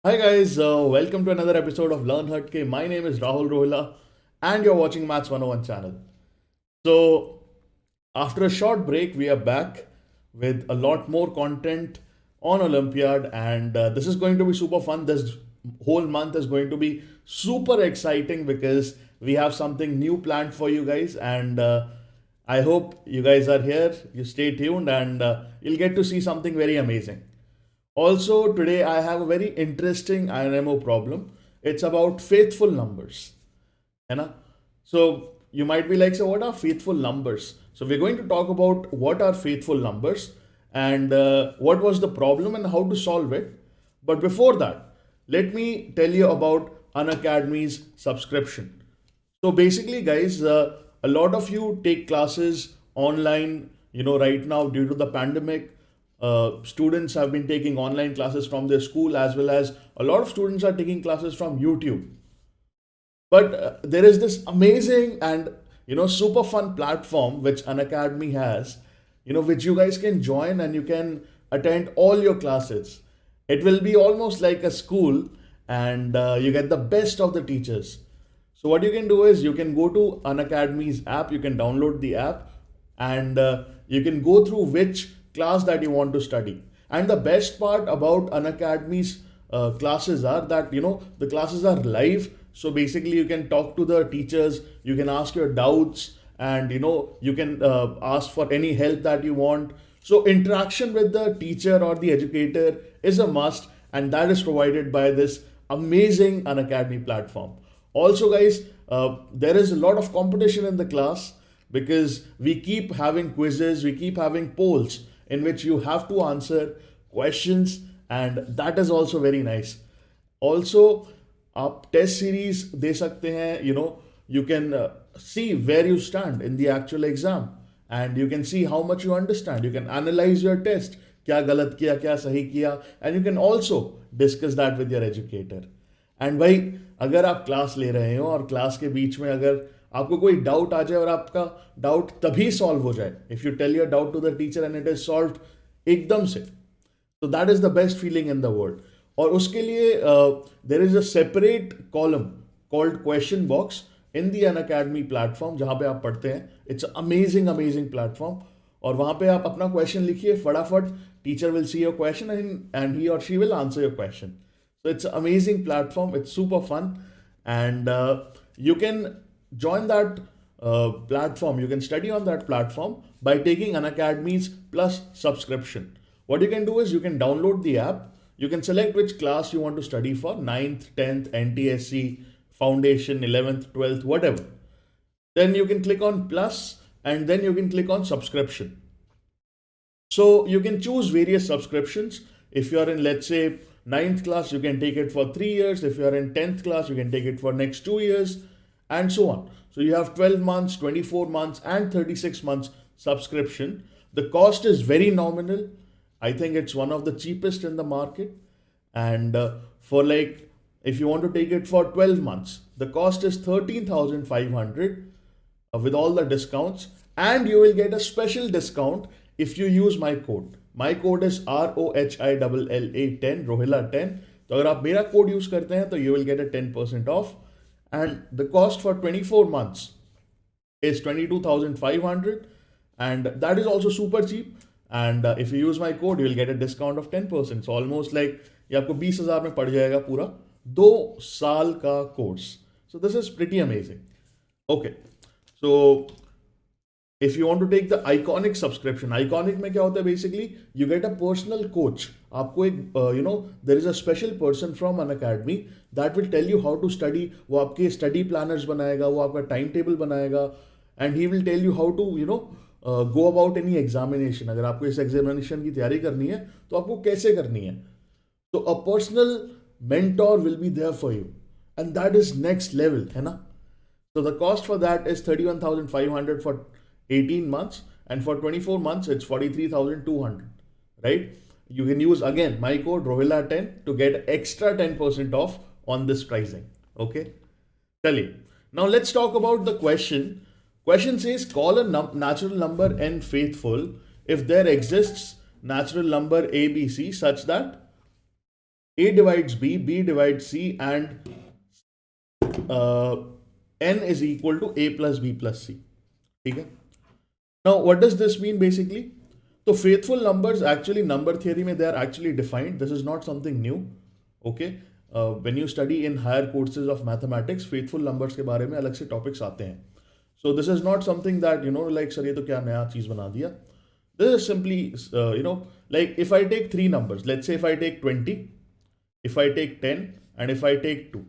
Hi guys, welcome to another episode of Learn Hatke. My name is Rahul Rohila and you're watching Maths 101 channel. So, after a short break, we are back with a lot more content on Olympiad and this is going to be super fun. This whole month is going to be super exciting because we have something new planned for you guys and I hope you guys are here. You stay tuned and you'll get to see something very amazing. Also, today I have a very interesting INMO problem. It's about faithful numbers. है ना? So you might be like, so what are faithful numbers? So we're going to talk about what are faithful numbers and what was the problem and how to solve it. But before that, let me tell you about Unacademy's subscription. So basically, guys, a lot of you take classes online, right now due to the pandemic. Students have been taking online classes from their school as well as a lot of students are taking classes from YouTube. But there is this amazing and super fun platform which Unacademy has, which you guys can join and you can attend all your classes. It will be almost like a school, and you get the best of the teachers. So what you can do is you can go to Unacademy's app, you can download the app, and you can go through which class that you want to study. And the best part about Unacademy's classes are that the classes are live. So basically, you can talk to the teachers, you can ask your doubts, and you can ask for any help that you want. So interaction with the teacher or the educator is a must, and that is provided by this amazing Unacademy platform. Also, guys, there is a lot of competition in the class because we keep having quizzes, we keep having polls in which you have to answer questions, and that is also very nice. Also, आप test series दे सकते हैं, you can see where you stand in the actual exam and you can see how much you understand. You can analyze your test, क्या गलत किया क्या सही किया, and you can also discuss that with your educator. And भाई, अगर आप class ले रहे हो और क्लास के बीच में अगर आपको कोई डाउट आ जाए और आपका डाउट तभी सॉल्व हो जाए, if you tell your doubt to the teacher and it is solve एकदम से, तो that is the best feeling in the world. और उसके लिए there is a separate column called question box in the Unacademy platform जहाँ पे आप पढ़ते हैं. It's amazing amazing platform. और वहाँ पे आप अपना क्वेश्चन लिखिए फटाफट, teacher will see your question and he और she will answer your question. So it's an amazing platform. It's super fun, and you can join that platform. You can study on that platform by taking an Unacademy's Plus subscription. What you can do is you can download the app. You can select which class you want to study for: ninth, 10th, NTSC, Foundation, 11th, 12th, whatever. Then you can click on Plus, and then you can click on Subscription. So you can choose various subscriptions. If you are in, let's say, ninth class, you can take it for 3 years. If you are in 10th class, you can take it for next 2 years, and so on. So you have 12 months, 24 months, and 36 months subscription. The cost is very nominal. I think it's one of the cheapest in the market. And for like, if you want to take it for 12 months, the cost is 13,500 with all the discounts, and you will get a special discount if you use my code. My code is ROHILLA10 Rohila 10. तो अगर आप मेरा code use करते हैं तो you will get a 10% off, and the cost for 24 months is 22,500, and that is also super cheap. And if you use my code you will get a discount of 10%. So almost like ये आपको 20,000 में पड़ जाएगा पूरा 2 साल का course. So this is pretty amazing. Okay, so if you want to take the iconic subscription, iconic में क्या होता है basically, you get a personal coach. आपको एक there is a special person from an academy that will tell you how to study. वो आपके study planners बनाएगा, वो आपका time table बनाएगा, and he will tell you how to go about any examination. अगर आपको इस examination की तैयारी करनी है तो आपको कैसे करनी है. So a personal mentor will be there for you, and that is next level, है ना. So the cost for that is 31,500 for 18 months, and for 24 months it's 43,200, right? You can use again my code Rohila10 to get extra 10% off on this pricing. Okay, Chaliye. Now let's talk about the question. Question says, call a natural number n faithful if there exists natural number abc such that A divides B divides C, and N is equal to A plus B plus C. ठीक है. Now, what does this mean basically? So, faithful numbers actually, number theory में they are actually defined. This is not something new. Okay. When you study in higher courses of mathematics, faithful numbers के बारे में अलग से topics आते हैं. So, this is not something that, like, sir, ये तो क्या नया चीज़ बना दिया. This is simply, like if I take three numbers, let's say if I take 20, if I take 10, and if I take 2.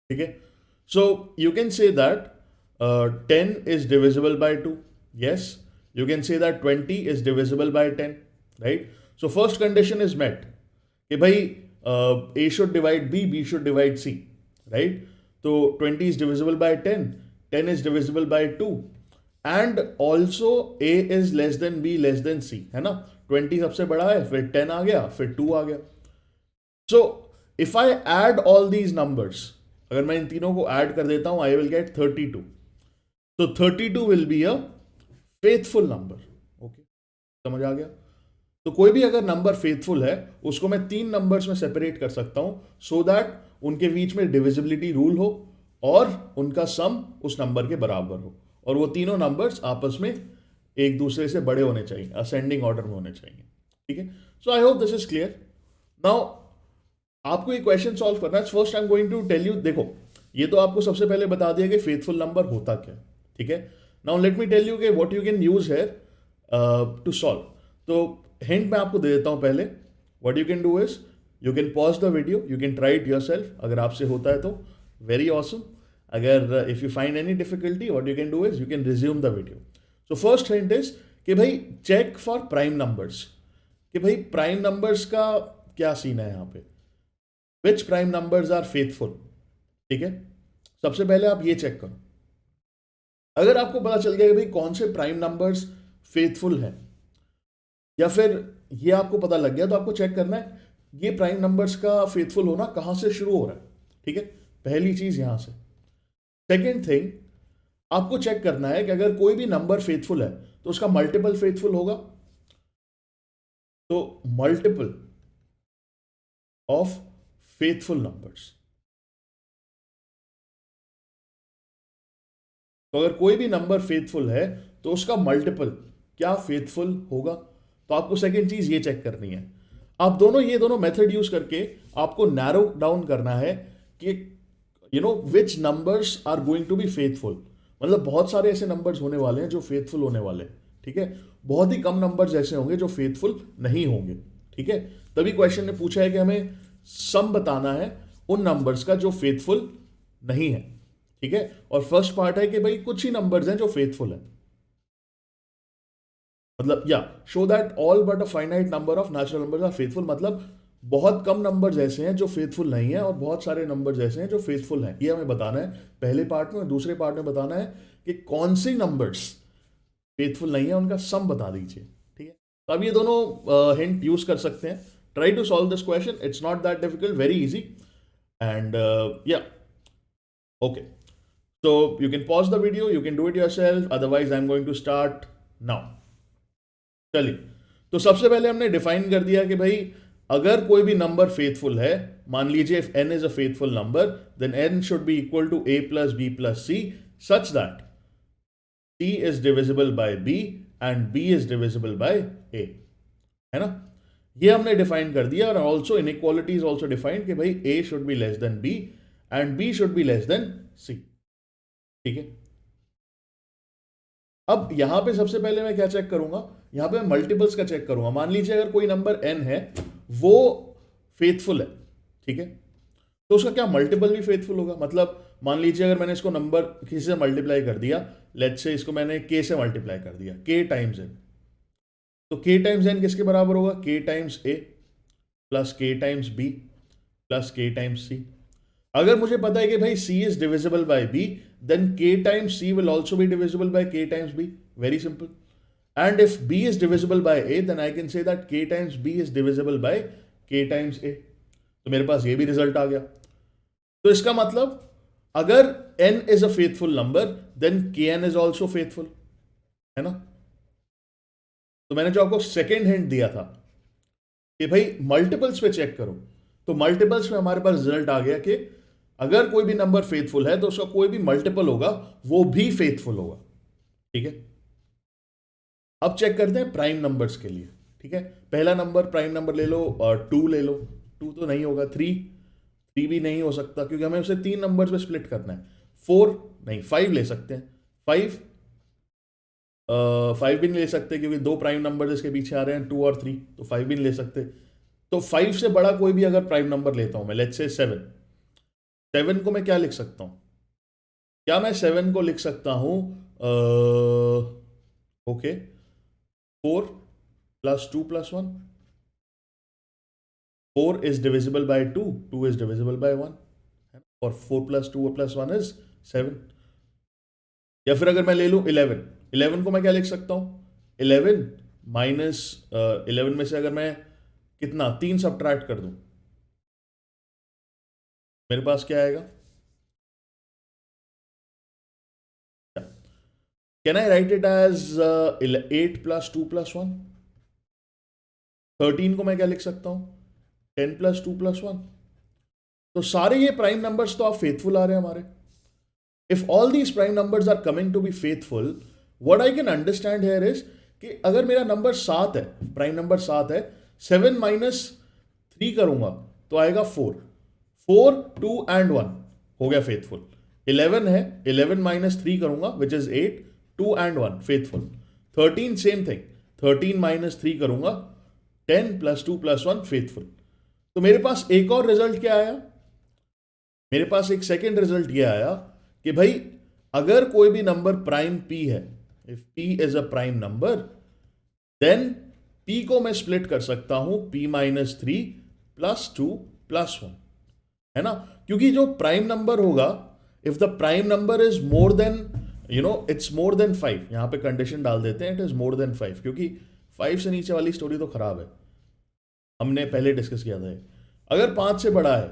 Okay. So, you can say that 10 is divisible by 2. Yes, you can say that 20 is divisible by 10, right? So first condition is met. कि भाई A should divide B should divide C, right? So 20 is divisible by 10, 10 is divisible by 2, and also A is less than B less than C, है ना? 20 सबसे बड़ा है, फिर 10 आ गया, फिर 2 आ गया. So if I add all these numbers, अगर मैं इन तीनों को add कर देता हूँ, I will get 32. So 32 will be a faithful number. Okay, समझ आ गया. तो कोई भी अगर नंबर फेथफुल है उसको मैं तीन नंबर्स में सेपरेट कर सकता हूं सो दैट उनके बीच में डिविजिबिलिटी रूल हो और उनका सम उस नंबर के बराबर हो, और वो तीनों नंबर्स आपस में एक दूसरे से बड़े होने चाहिए, असेंडिंग ऑर्डर में होने चाहिए. ठीक है. So I hope this is clear. Now आपको ये क्वेश्चन सॉल्व करना है. First I am going to tell you. देखो, ये तो आपको सबसे पहले बता दिया कि फेथफुल नंबर होता क्या. ठीक है. Now let me tell you कि what you can use here to solve. तो hint मैं आपको दे देता हूँ पहले. What you can do is you can pause the video, you can try it yourself. अगर आपसे होता है तो very awesome. अगर if you find any difficulty, what you can do is you can resume the video. So first hint is कि भाई check for prime numbers. कि भाई prime numbers का क्या सीन है यहाँ पे. Which prime numbers are faithful? ठीक है. सबसे पहले आप ये चेक करो. अगर आपको पता चल गया कि भाई कौन से प्राइम नंबर्स फेथफुल हैं, या फिर ये आपको पता लग गया, तो आपको चेक करना है ये प्राइम नंबर्स का फेथफुल होना कहां से शुरू हो रहा है. ठीक है. पहली चीज यहां से. सेकेंड थिंग, आपको चेक करना है कि अगर कोई भी नंबर फेथफुल है तो उसका मल्टीपल फेथफुल होगा. तो मल्टीपल ऑफ फेथफुल नंबर्स. तो अगर कोई भी नंबर फेथफुल है तो उसका मल्टीपल क्या फेथफुल होगा. तो आपको सेकेंड चीज ये चेक करनी है. आप ये दोनों मेथड यूज करके आपको नैरो डाउन करना है कि which numbers are going to be faithful. मतलब बहुत सारे ऐसे नंबर्स होने वाले हैं जो फेथफुल होने वाले हैं. ठीक है. बहुत ही कम नंबर्स ऐसे होंगे जो फेथफुल नहीं होंगे. ठीक है. तभी क्वेश्चन ने पूछा है कि हमें सम बताना है उन नंबर्स का जो फेथफुल नहीं है. ठीक है. और फर्स्ट पार्ट है कि भाई कुछ ही नंबर्स हैं जो फेथफुल है. मतलब show that all but a finite number of natural numbers are faithful. मतलब बहुत कम नंबर्स ऐसे हैं जो फेथफुल नहीं है और बहुत सारे नंबर्स ऐसे हैं जो फेथफुल हैं. ये हमें बताना है पहले पार्ट में. और दूसरे पार्ट में बताना है कि कौन सी नंबर्स फेथफुल नहीं है, उनका सम बता दीजिए. ठीक है. तो अब ये दोनों हिंट यूज कर सकते हैं. Try to solve this question. It's not that difficult, very easy. And okay. So you can pause the video, you can do it yourself. Otherwise, I'm going to start now. चलिए. तो सबसे पहले हमने define कर दिया कि भाई अगर कोई भी नंबर फेथफुल है, मान लीजिए if n is a faithful number, then n should be equal to a plus b plus c such that c is divisible by b and b is divisible by a. है ना. ये हमने define कर दिया. और also inequality is also defined कि भाई a should be less than b and b should be less than c. ठीक है. अब यहां पे सबसे पहले मैं क्या चेक करूंगा, यहां पे मैं मल्टीपल्स का चेक करूंगा. मान लीजिए अगर कोई नंबर n है वो फेथफुल है. ठीक है. तो उसका क्या मल्टीपल भी फेथफुल होगा. मतलब मान लीजिए अगर मैंने इसको नंबर किसी से मल्टीप्लाई कर दिया, लेट्स से इसको मैंने k से मल्टीप्लाई कर दिया, k टाइम्स n. तो k टाइम्स n किसके बराबर होगा, k times a plus k times b plus k times c. अगर मुझे पता है कि भाई c is divisible by b, then k times c will also be divisible by k times b. Very simple. And if b is divisible by a, then I can say that k times b is divisible by k times a. तो मेरे पास ये भी result आ गया. तो इसका मतलब अगर n is a faithful number, then kn is also faithful. है ना. तो मैंने जो आपको सेकेंड हिंट दिया था कि भाई मल्टीपल्स पे चेक करो, तो मल्टीपल्स में हमारे पास रिजल्ट आ गया कि अगर कोई भी नंबर फेथफुल है तो उसका कोई भी मल्टीपल होगा वो भी फेथफुल होगा। ठीक है, अब चेक करते हैं प्राइम नंबर्स के लिए। ठीक है, पहला नंबर प्राइम नंबर ले लो और 2 ले लो। 2 तो नहीं होगा, 3 भी नहीं हो सकता क्योंकि हमें उसे 3 नंबर्स में स्प्लिट करना है। 4 नहीं, 5 ले सकते हैं। 5 5 भी नहीं ले सकते क्योंकि 2 प्राइम नंबर इसके पीछे आ रहे हैं, 2 और 3, तो 5 भी नहीं ले सकते। तो 5 से बड़ा कोई भी अगर प्राइम नंबर लेता हूं मैं, लेट्स से 7, 7 को मैं क्या लिख सकता हूं? क्या मैं 7 को लिख सकता हूं? Okay, 4 + 2 + 1। 4 is divisible by 2, 2 is divisible by 1, और 4 + 2 + 1 is 7। या फिर अगर मैं ले लूं 11, 11 को मैं क्या लिख सकता हूं? 11 माइनस 11 में से अगर मैं कितना 3 सब्ट्रैक्ट कर दूं, मेरे पास क्या आएगा? Can I write it as 8 + 2 + 1? 13 को मैं क्या लिख सकता हूं? 10 + 2 + 1। तो सारे ये प्राइम नंबर्स तो आप फेथफुल आ रहे हैं हमारे। If all these prime numbers are coming to be faithful, what I can understand here is कि अगर मेरा नंबर 7 है, प्राइम नंबर 7 है, 7 - 3 करूंगा तो आएगा 4, 4, 2 and 1 हो गया फेथफुल। 11 है, 11 - 3 करूंगा which is 8, 2 and 1 faithful. 13 same thing, 13 - 3 करूंगा, 10 + 2 + 1 फेथफुल। तो मेरे पास एक और रिजल्ट क्या आया? मेरे पास एक सेकेंड रिजल्ट ये आया कि भाई अगर कोई भी नंबर प्राइम p है, if p is a prime number, then p को मैं स्प्लिट कर सकता हूं p - 3 + 2 + 1, है ना? क्योंकि जो प्राइम नंबर होगा, if the prime number is more than it's more than 5, यहां पे कंडीशन डाल देते हैं इट इज मोर देन 5, क्योंकि 5 से नीचे वाली स्टोरी तो खराब है, हमने पहले डिस्कस किया था। अगर 5 से बड़ा है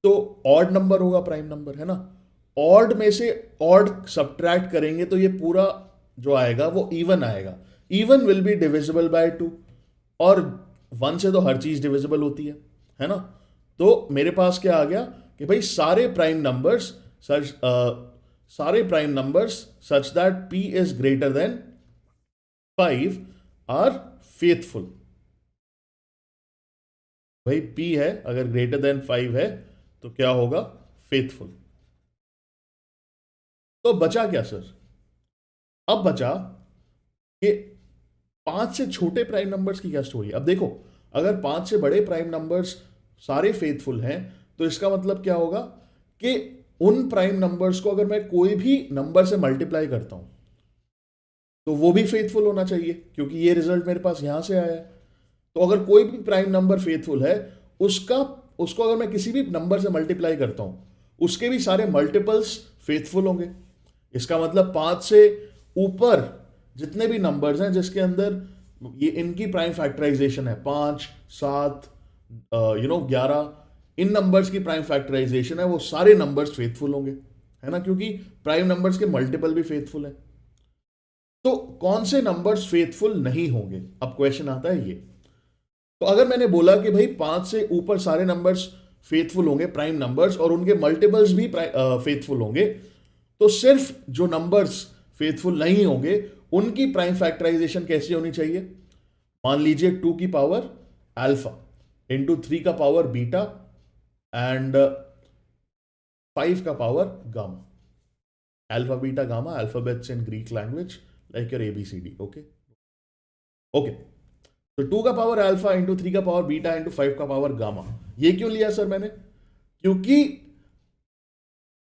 तो ऑड नंबर होगा प्राइम नंबर, है ना? ऑड में से ऑड सब्ट्रैक्ट करेंगे तो ये पूरा जो आएगा वो इवन आएगा। Even will be divisible by 2, और 1 से तो हर चीज डिविजिबल होती है ना? तो मेरे पास क्या आ गया कि भाई सारे prime numbers such that p is greater than 5 are faithful. भाई p है, अगर ग्रेटर देन 5 है तो क्या होगा? फेथफुल। तो बचा क्या सर? अब बचा कि 5 से छोटे प्राइम नंबर्स की क्या स्टोरी? अब देखो, अगर 5 से बड़े प्राइम नंबर्स सारे फेथफुल हैं तो इसका मतलब क्या होगा कि उन प्राइम नंबर्स को अगर मैं कोई भी नंबर से मल्टीप्लाई करता हूं तो वो भी फेथफुल होना चाहिए, क्योंकि ये रिजल्ट मेरे पास यहां से आया है। तो अगर कोई भी प्राइम नंबर फेथफुल है, उसको अगर मैं किसी भी नंबर से मल्टीप्लाई करता हूं, उसके भी सारे मल्टीपल्स फेथफुल होंगे। इसका मतलब 5 से ऊपर जितने भी नंबर्स हैं जिसके अंदर ये इनकी प्राइम फैक्टराइजेशन है, 5, 7, 11, इन नंबर्स की प्राइम फैक्टराइजेशन है, वो सारे नंबर्स फेथफुल होंगे, है ना? क्योंकि प्राइम नंबर्स के मल्टीपल भी फेथफुल है। तो कौन से नंबर्स फेथफुल नहीं होंगे? अब क्वेश्चन आता है ये। तो अगर मैंने बोला कि भाई 5 से ऊपर सारे नंबर्स फेथफुल होंगे, प्राइम नंबर्स, और उनके मल्टीपल्स भी फेथफुल होंगे, तो सिर्फ जो नंबर्स फेथफुल नहीं होंगे उनकी प्राइम फैक्टराइजेशन कैसी होनी चाहिए? मान लीजिए 2 की पावर अल्फा इंटू 3 का पावर बीटा एंड 5 का power gamma. Alpha, beta, gamma alphabets in Greek language like your ABCD। Okay okay, तो 2 का पावर अल्फा इंटू 3 का पावर बीटा इंटू 5 का पावर गामा। ये क्यों लिया सर मैंने? क्योंकि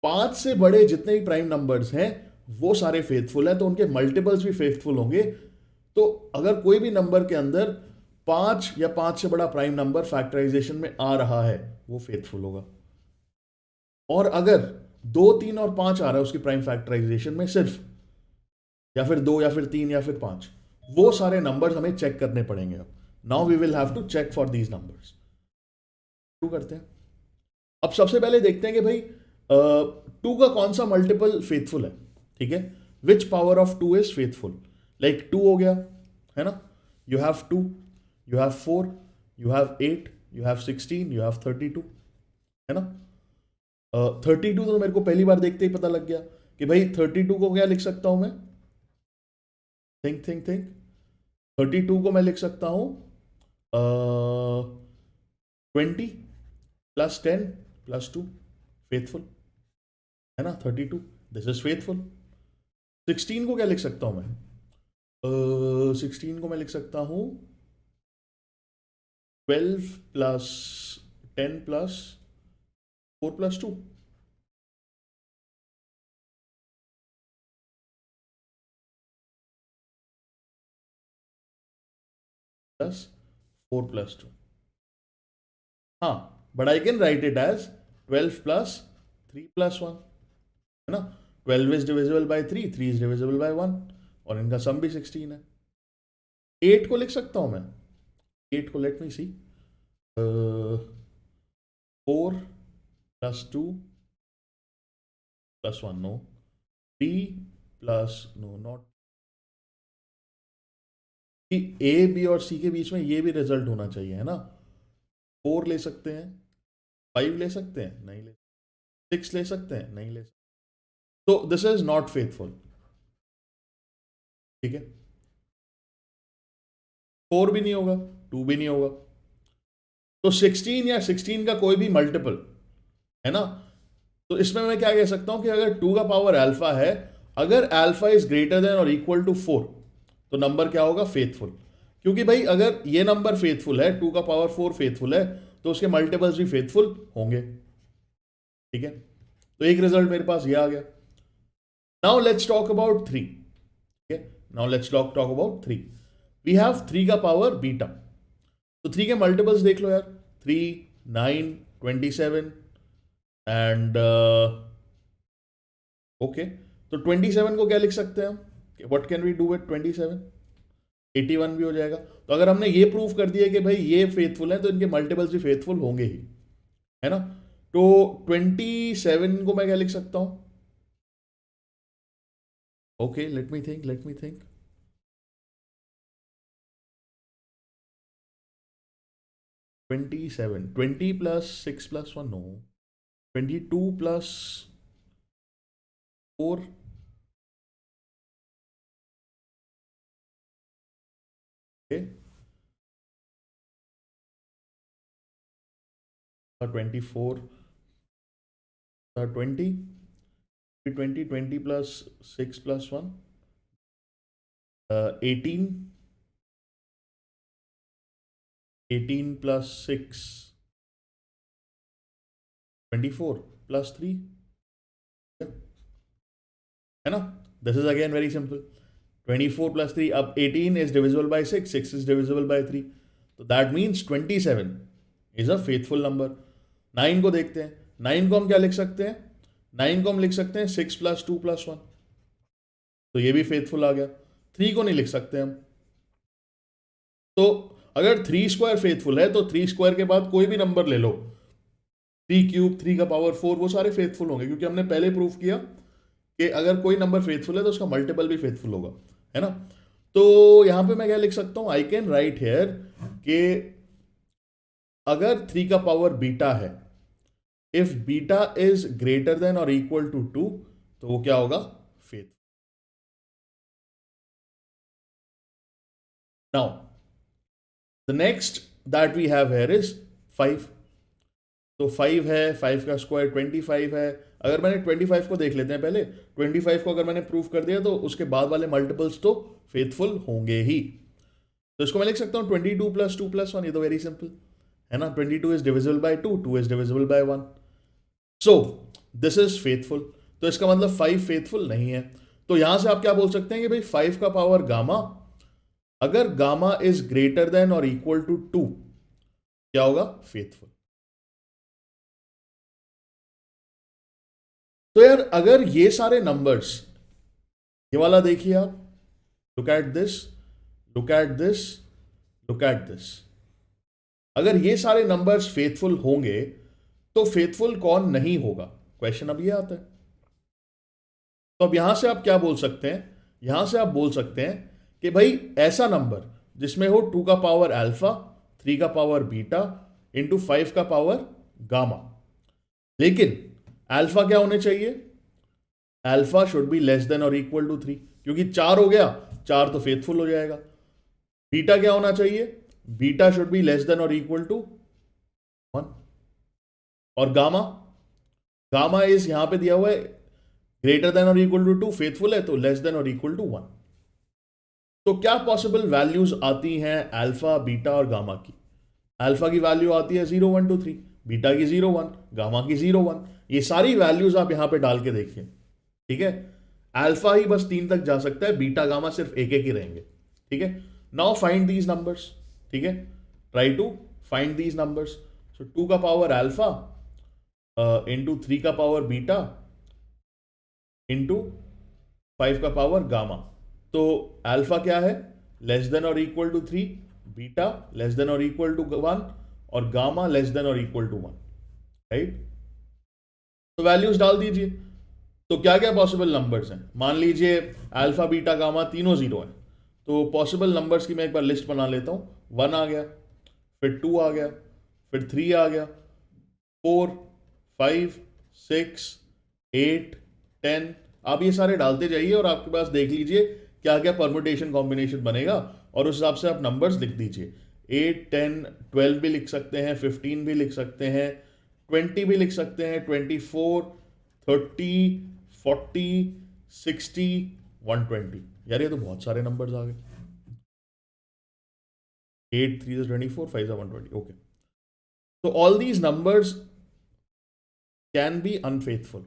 5 से बड़े जितने भी प्राइम नंबर्स हैं वो सारे फेथफुल हैं, तो उनके मल्टीपल्स भी फेथफुल होंगे। तो अगर कोई भी नंबर के अंदर 5 या 5 से बड़ा प्राइम नंबर फैक्टराइजेशन में आ रहा है वो फेथफुल होगा, और अगर 2, 3 और 5 आ रहा है उसकी प्राइम फैक्टराइजेशन में सिर्फ, या फिर 2 या फिर 3 या फिर 5, वो सारे नंबर्स हमें चेक करने पड़ेंगे। अब now we will have to check for these numbers. शुरू करते हैं। अब सबसे पहले देखते हैं कि भाई 2 का कौन सा मल्टीपल फेथफुल है। ठीक है, which power of 2 is faithful? Like 2 हो गया, है ना? You have 2, you have 4, you have 8, you have 16, you have 32, है ना। 32 तो मेरे को पहली बार देखते ही पता लग गया कि भाई 32 को क्या लिख सकता हूं मैं, थिंक थिंक थिंक, 32 को मैं लिख सकता हूं 20 प्लस 10 प्लस 2, फेथफुल, है ना। 32, दिस इज फेथफुल। 16 को क्या लिख सकता हूं मैं, 16 को मैं लिख सकता हूं 12 plus 10 plus 4 plus 2, plus 4 plus 2। हाँ, but I can write it as 12 plus 3 plus 1, है ना। 12 is divisible by 3, 3 is divisible by 1, और इनका सम भी 16 है। 8 को लिख सकता हूं मैं, 8 को let me see, 4 plus 2 plus 1, no, 3 plus, no not, A B और सी के बीच में ये भी रिजल्ट होना चाहिए, है ना। 4 ले सकते हैं, 5 ले सकते हैं, नहीं ले, 6 ले सकते हैं, नहीं ले सकते, तो दिस इज नॉट फेथफुल, ठीक है। 4 भी नहीं होगा, 2 भी नहीं होगा, तो 16 या 16 का कोई भी मल्टीपल, है ना। तो इसमें मैं क्या कह सकता हूं कि अगर 2 का पावर अल्फा है, अगर अल्फा इज ग्रेटर देन और इक्वल टू 4, तो नंबर क्या होगा, फेथफुल। क्योंकि भाई अगर ये नंबर फेथफुल है, 2 का पावर 4 फेथफुल है, तो उसके मल्टीपल्स भी फेथफुल होंगे, ठीक है। तो एक रिजल्ट मेरे पास ये आ गया। नाउ लेट्स टॉक अबाउट 3, ठीक है। Now let's talk about 3। We have 3 का पावर बीटा, तो 3 के मल्टीपल्स देख लो यार, 3, 9, 27 एंड ओके। तो 27 को क्या लिख सकते हैं हम, what can we do with 27, 81 भी हो जाएगा। तो अगर हमने ये प्रूव कर दिया कि भाई ये फेथफुल है, तो इनके मल्टीपल्स भी फेथफुल होंगे ही, है ना। तो 27 को मैं क्या लिख सकता हूं, okay let me think, 27, 20 plus 6 plus 1, no, 22 plus 4, 24, 20, 20 plus 6 plus 1, 18, 18 plus 6, 24 plus 3, है ना। This is again very simple, 24 plus 3, अब 18 is divisible by 6, 6 is divisible by 3, तो that means 27 is a faithful number. 9 को देखते हैं, 9 को हम क्या लिख सकते हैं, 9 को हम लिख सकते हैं 6 प्लस 2 प्लस 1, तो ये भी फेथफुल आ गया। 3 को नहीं लिख सकते हम, तो अगर 3 स्क्वायर फेथफुल है, तो 3 स्क्वायर के बाद कोई भी नंबर ले लो, 3 क्यूब, 3 का पावर 4, वो सारे फेथफुल होंगे, क्योंकि हमने पहले प्रूफ किया कि अगर कोई नंबर फेथफुल है तो उसका मल्टीपल भी फेथफुल होगा, है ना। तो यहां पे मैं क्या लिख सकता हूं, आई कैन राइट हेयर कि अगर 3 का पावर बीटा है, if beta is greater than और इक्वल टू 2, तो वो क्या होगा, faith. Now the next that we have here is 5। तो 5 है, 5 का स्क्वायर 25 है। अगर मैंने 25 को देख लेते हैं पहले, 25 को अगर मैंने प्रूव कर दिया, तो उसके बाद वाले मल्टीपल्स तो फेथफुल होंगे ही। तो इसको मैं लिख सकता हूं 22 प्लस 2 प्लस 1, ये तो वेरी सिंपल है ना। 22 is divisible by 2, 2 is divisible by 1, so this is faithful. तो इसका मतलब 5 फेथफुल नहीं है। तो यहां से आप क्या बोल सकते हैं कि भाई 5 का पावर गामा, अगर गामा इज ग्रेटर देन और इक्वल टू 2, क्या होगा, फेथफुल। तो यार अगर ये सारे नंबर्स, ये वाला देखिए आप, look at this, look at this, look at this, अगर ये सारे नंबर्स फेथफुल होंगे, तो फेथफुल कौन नहीं होगा, क्वेश्चन अब ये आता है। तो अब यहां से आप क्या बोल सकते हैं, यहां से आप बोल सकते हैं कि भाई ऐसा नंबर जिसमें हो 2 का पावर अल्फा, 3 का पावर बीटा इंटू 5 का पावर गामा। लेकिन अल्फा क्या होने चाहिए? Alpha should be less than और इक्वल टू 3, क्योंकि 4 हो गया, 4 तो फेथफुल हो जाएगा। बीटा क्या होना चाहिए? Beta should be less than और इक्वल टू 1। और गामा, गामा इज यहां पे दिया हुआ है ग्रेटर देन और इक्वल टू 2, फेथफुल है तो लेस देन और इक्वल टू 1। तो क्या पॉसिबल वैल्यूज आती हैं अल्फा, बीटा और गामा की? अल्फा की वैल्यू आती है 0 1 2 3, बीटा की 0 1, गामा की 0 1। ये सारी वैल्यूज आप यहां पे डाल के देखिए, ठीक है। अल्फा ही बस 3 तक जा सकता है, बीटा गामा सिर्फ एक एक ही रहेंगे, ठीक है। नाउ फाइंड दीज नंबर्स, ठीक है, try to find these numbers. So 2 का पावर अल्फा इंटू 3 का पावर बीटा इंटू 5 का पावर गामा। तो अल्फा क्या है? लेस देन और equal to 3, beta less than और इक्वल टू 1 और गामा लेस देन और इक्वल टू 1, राइट। तो वैल्यूज डाल दीजिए। तो क्या क्या पॉसिबल नंबर्स हैं? मान लीजिए अल्फा, बीटा, गामा तीनों जीरो है, तो पॉसिबल नंबर्स की मैं एक बार लिस्ट बना लेता हूं। 1 आ गया, फिर 2 आ गया, फिर 3 आ गया, 4 5 6 8 10। आप ये सारे डालते जाइए और आपके पास देख लीजिए क्या क्या परमुटेशन कॉम्बिनेशन बनेगा, और उस हिसाब से आप नंबर्स लिख दीजिए। 8 10 12 भी लिख सकते हैं, 15 भी लिख सकते हैं, 20 भी लिख सकते हैं, 24 30 40 60 120। यार ये तो बहुत सारे नंबर्स आ गए। 8 3 is 24, 5 is 120, ओके। तो all these numbers can be unfaithful.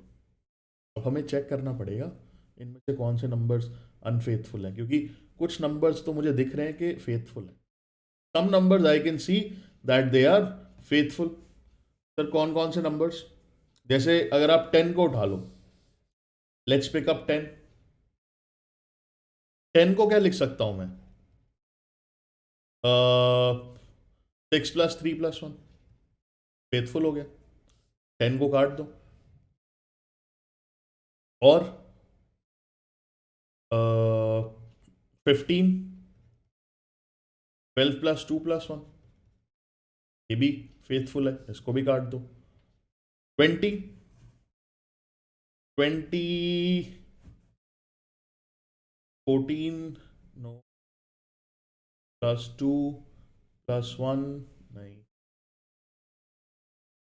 अब हमें चेक करना पड़ेगा इनमें से कौन से नंबर्स अनफेथफुल हैं, क्योंकि कुछ नंबर्स तो मुझे दिख रहे हैं कि फेथफुल हैं। Some numbers I can see that they are faithful. Sir कौन कौन से नंबर्स? जैसे अगर आप 10 को उठा लो, लेट्स पिक अप 10। 10 को क्या लिख सकता हूं मैं? 6 + 3 + 1, फेथफुल हो गया। 10 को काट दो, और 15, 12 + 2 + 1, ये भी फेथफुल है, इसको भी काट दो। 20, 20 14 नो, +2 + 1 नहीं,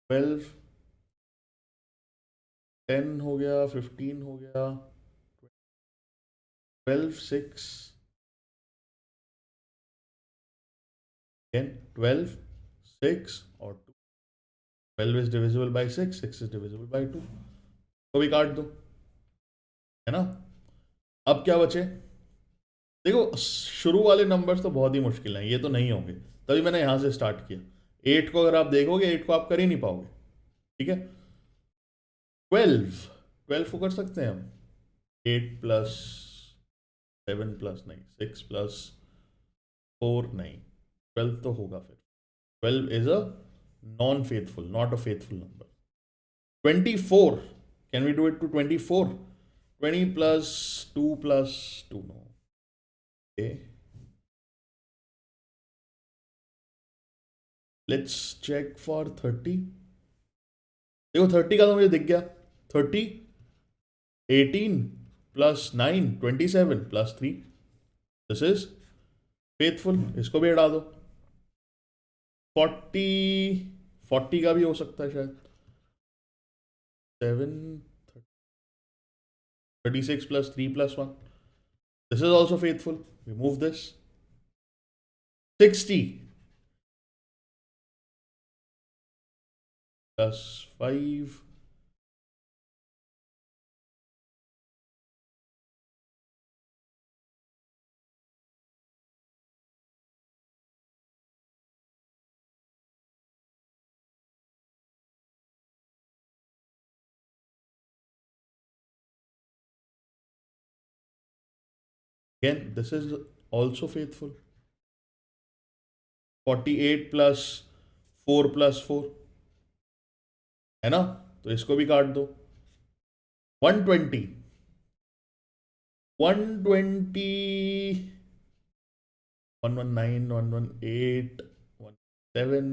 12 10 हो गया, 15 हो गया, 12 6 10 12 6 और 2। 12 is divisible by 6, 6 is divisible by 2, तो भी काट दो, है ना। अब क्या बचे? देखो शुरू वाले नंबर्स तो बहुत ही मुश्किल हैं, ये तो नहीं होंगे, तभी मैंने यहां से स्टार्ट किया। 8 को अगर आप देखोगे, 8 को आप कर ही नहीं पाओगे, ठीक है। 12, 12 को कर सकते हैं हम। 8 + 7 + नहीं, 6 + 4 नहीं, 12 तो होगा फिर। 12 is a non faithful, not a faithful number. 24, can we do it to 24? 20 + 2 + 2 no, okay. Let's check for 30। देखो 30 का तो मुझे दिख गया। 30, 18 + 9 27 + 3, दिस इज फेथफुल, इसको भी हटा दो। 40, 40 का भी हो सकता है शायद। 7 36 + 3 + 1, this is also faithful, remove this। 60 + 5, again this is also faithful। 48 + 4 + 4, है ना, तो इसको भी काट दो। 120, 120, 119 118 17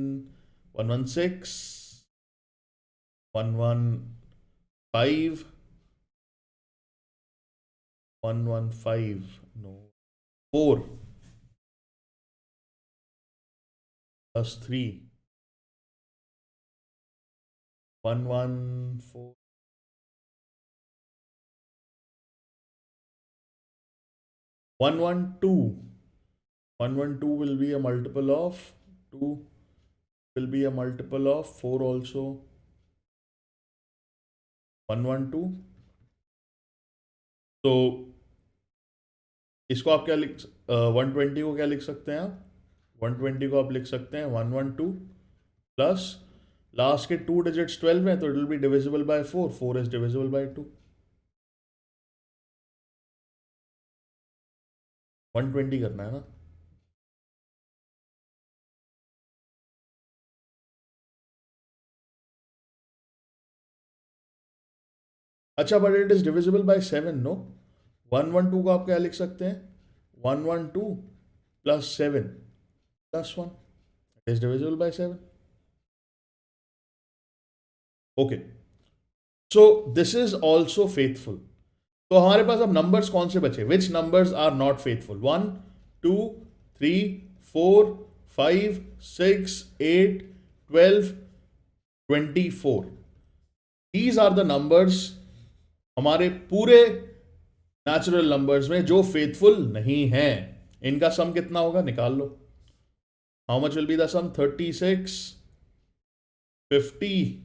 116, 115, 115, no, 4 plus 3, 114, 112. 112 will be a multiple of 2, will be a multiple of 4 also. 112. तो इसको आप क्या लिख 120 को क्या लिख सकते हैं आप? 120 को आप लिख सकते हैं 112 प्लस लास्ट के 2 डिजिट्स 12 हैं, तो it will be divisible by 4. 4 is divisible by 2. 120 करना है ना. अच्छा, but it is divisible by 7, no. 112 को आप क्या लिख सकते हैं? 112 plus 7 plus 1 is divisible by 7. Okay, so this is also faithful. तो हमारे पास अब नंबर्स कौन से बचे? Which numbers are not faithful? 1, 2, 3, 4, 5, 6, 8, 12, 24. These are the numbers हमारे पूरे नेचुरल नंबर्स में जो फेथफुल नहीं हैं. इनका सम कितना होगा? निकाल लो. How much will be the sum? 36, 50,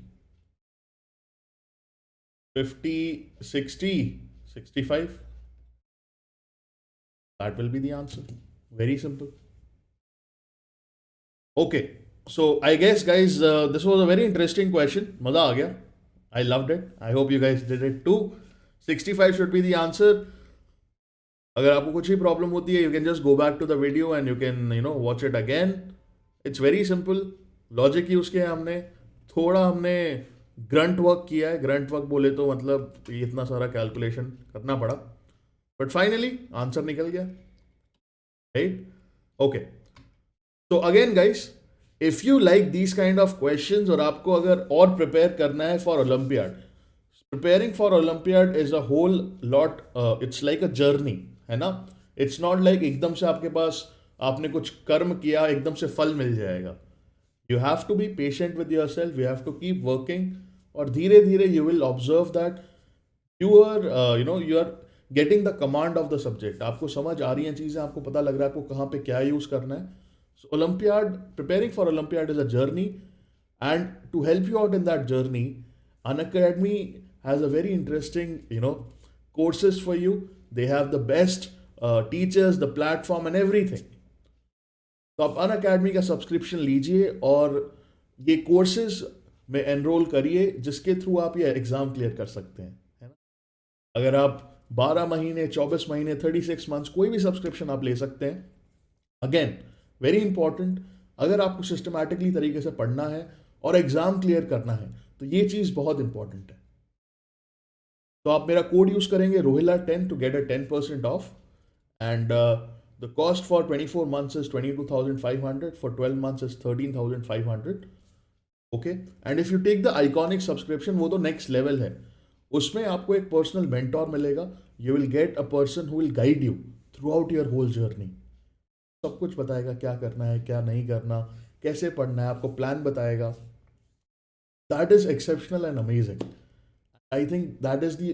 50, 60, 65. That will be the answer. Very simple. Okay, so I guess guys this was a very interesting question. मजा आ गया. I loved it. I hope you guys did it too. 65 should be the answer. अगर आपको कुछ ही problem होती है, you can just go back to the video and you can watch it again. It's very simple. Logic use किया हमने, थोड़ा हमने grunt work किया है. ग्रंट वर्क बोले तो मतलब इतना सारा कैलकुलेशन करना पड़ा, बट फाइनली आंसर निकल गया. राइट? ओके, तो again guys, if you like these kind of questions और आपको अगर और प्रिपेयर करना है for olympiad, preparing for olympiad is a whole lot. It's like a journey, है ना. इट्स नॉट लाइक एकदम से आपके पास आपने कुछ कर्म किया एकदम से फल मिल जाएगा. You have to be patient with yourself, you have to keep working, और धीरे धीरे you will observe that you are you are getting the command of the subject. आपको समझ आ रही हैं चीज़ें, आपको पता लग रहा है आपको कहाँ पे क्या यूज़ करना है. So olympiad, preparing for olympiad is a journey, and to help you out in that journey, Unacademy has a very interesting courses for you. They have the best teachers, the platform and everything. तो आप Unacademy का subscription लीजिए और ये courses में enrol करिए, जिसके through आप ये एग्जाम क्लियर कर सकते हैं, है ना. अगर आप 12 महीने, 24 महीने, 36 मंथ्स, कोई भी सब्सक्रिप्शन आप ले सकते हैं. अगेन वेरी इंपॉर्टेंट, अगर आपको सिस्टमैटिकली तरीके से पढ़ना है और एग्जाम क्लियर करना है तो ये चीज़ बहुत इंपॉर्टेंट है. तो आप मेरा कोड यूज करेंगे Rohila10 to get a 10% off, and the cost for 24 months is 22,500, for 12 months is 13,500. Okay, and if you take the iconic subscription, वो तो नेक्स्ट लेवल है. उसमें आपको एक पर्सनल मेंटोर मिलेगा. You will get a person who will guide you throughout your whole journey. सब कुछ बताएगा, क्या करना है, क्या नहीं करना, कैसे पढ़ना है, आपको प्लान बताएगा. That is exceptional and amazing. I think that is the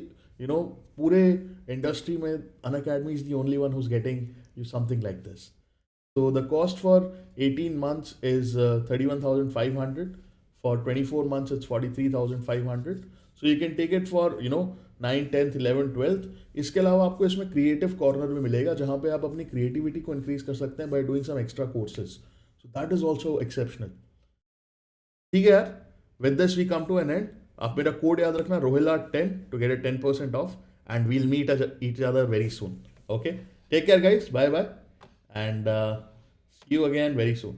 पूरे इंडस्ट्री में Unacademy is the only one who's getting you something like this. So the cost for 18 months is 31,500. For 24 months it's 43,500. So you can take it for 9, 10th, 11th, 12th. इसके अलावा आपको इसमें creative corner भी मिलेगा, जहाँ पे आप अपनी क्रिएटिविटी को इंक्रीज कर सकते हैं by doing some extra courses. So that is also exceptional. ठीक है यार, with this we come to an end. आप मेरा कोड याद रखना, Rohila10 to get a 10% off, and we'll meet each other very soon. Okay, take care guys, bye bye, and see you again very soon.